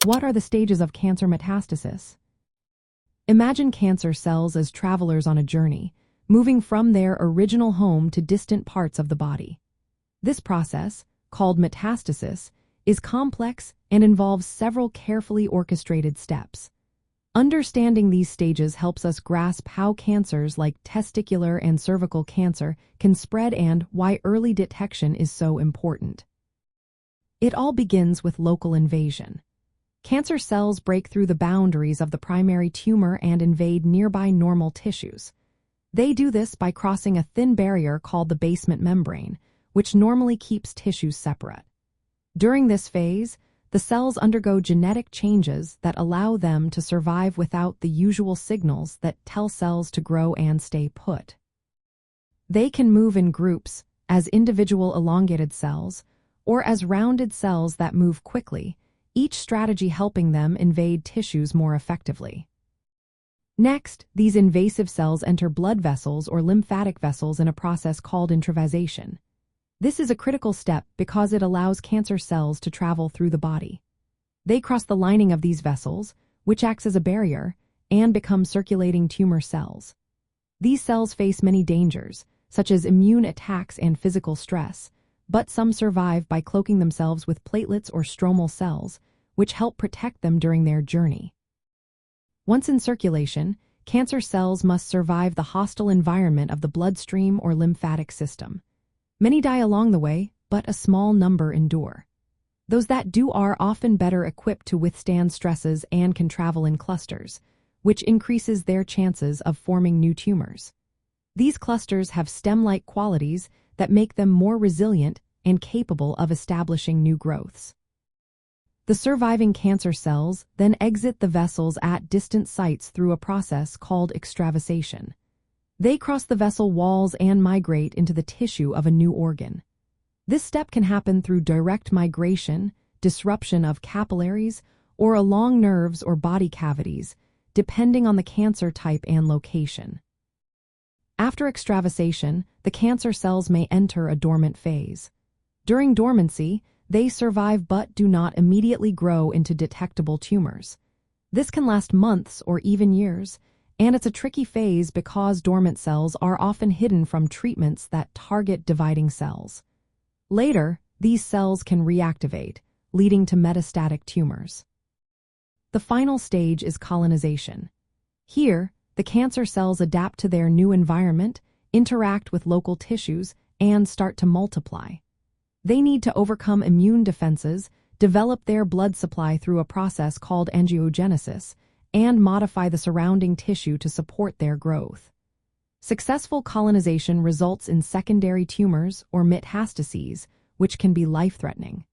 What are the stages of cancer metastasis? Imagine cancer cells as travelers on a journey, moving from their original home to distant parts of the body. This process, called metastasis, is complex and involves several carefully orchestrated steps. Understanding these stages helps us grasp how cancers like testicular and cervical cancer can spread and why early detection is so important. It all begins with local invasion. Cancer cells break through the boundaries of the primary tumor and invade nearby normal tissues. They do this by crossing a thin barrier called the basement membrane, which normally keeps tissues separate. During this phase, the cells undergo genetic changes that allow them to survive without the usual signals that tell cells to grow and stay put. They can move in groups, as individual elongated cells, or as rounded cells that move quickly, each strategy helping them invade tissues more effectively. Next, these invasive cells enter blood vessels or lymphatic vessels in a process called intravasation. This is a critical step because it allows cancer cells to travel through the body. They cross the lining of these vessels, which acts as a barrier, and become circulating tumor cells. These cells face many dangers, such as immune attacks and physical stress, but some survive by cloaking themselves with platelets or stromal cells, which help protect them during their journey. Once in circulation, cancer cells must survive the hostile environment of the bloodstream or lymphatic system. Many die along the way, but a small number endure. Those that do are often better equipped to withstand stresses and can travel in clusters, which increases their chances of forming new tumors. These clusters have stem-like qualities that make them more resilient and capable of establishing new growths. The surviving cancer cells then exit the vessels at distant sites through a process called extravasation. They cross the vessel walls and migrate into the tissue of a new organ. This step can happen through direct migration, disruption of capillaries, or along nerves or body cavities, depending on the cancer type and location. After extravasation, the cancer cells may enter a dormant phase. During dormancy, they survive but do not immediately grow into detectable tumors. This can last months or even years, and it's a tricky phase because dormant cells are often hidden from treatments that target dividing cells. Later, these cells can reactivate, leading to metastatic tumors. The final stage is colonization. Here, the cancer cells adapt to their new environment, interact with local tissues, and start to multiply. They need to overcome immune defenses, develop their blood supply through a process called angiogenesis, and modify the surrounding tissue to support their growth. Successful colonization results in secondary tumors or metastases, which can be life-threatening.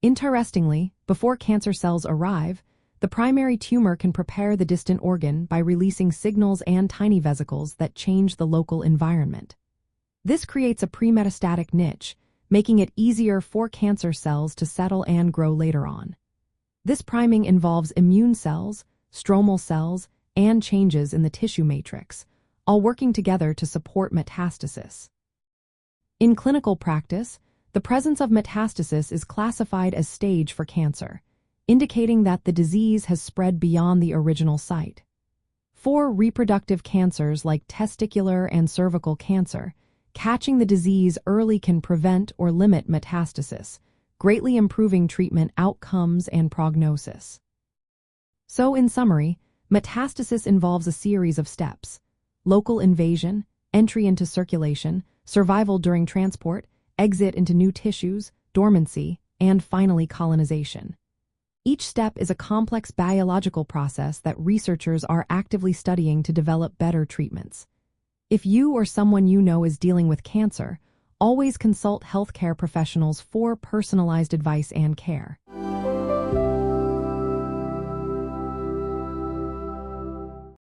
Interestingly, before cancer cells arrive, the primary tumor can prepare the distant organ by releasing signals and tiny vesicles that change the local environment. This creates a pre-metastatic niche, making it easier for cancer cells to settle and grow later on. This priming involves immune cells, stromal cells, and changes in the tissue matrix, all working together to support metastasis. In clinical practice, the presence of metastasis is classified as stage for cancer, indicating that the disease has spread beyond the original site. For reproductive cancers like testicular and cervical cancer, catching the disease early can prevent or limit metastasis, greatly improving treatment outcomes and prognosis. So, in summary, metastasis involves a series of steps: local invasion, entry into circulation, survival during transport, exit into new tissues, dormancy, and finally colonization. Each step is a complex biological process that researchers are actively studying to develop better treatments. If you or someone you know is dealing with cancer, always consult healthcare professionals for personalized advice and care.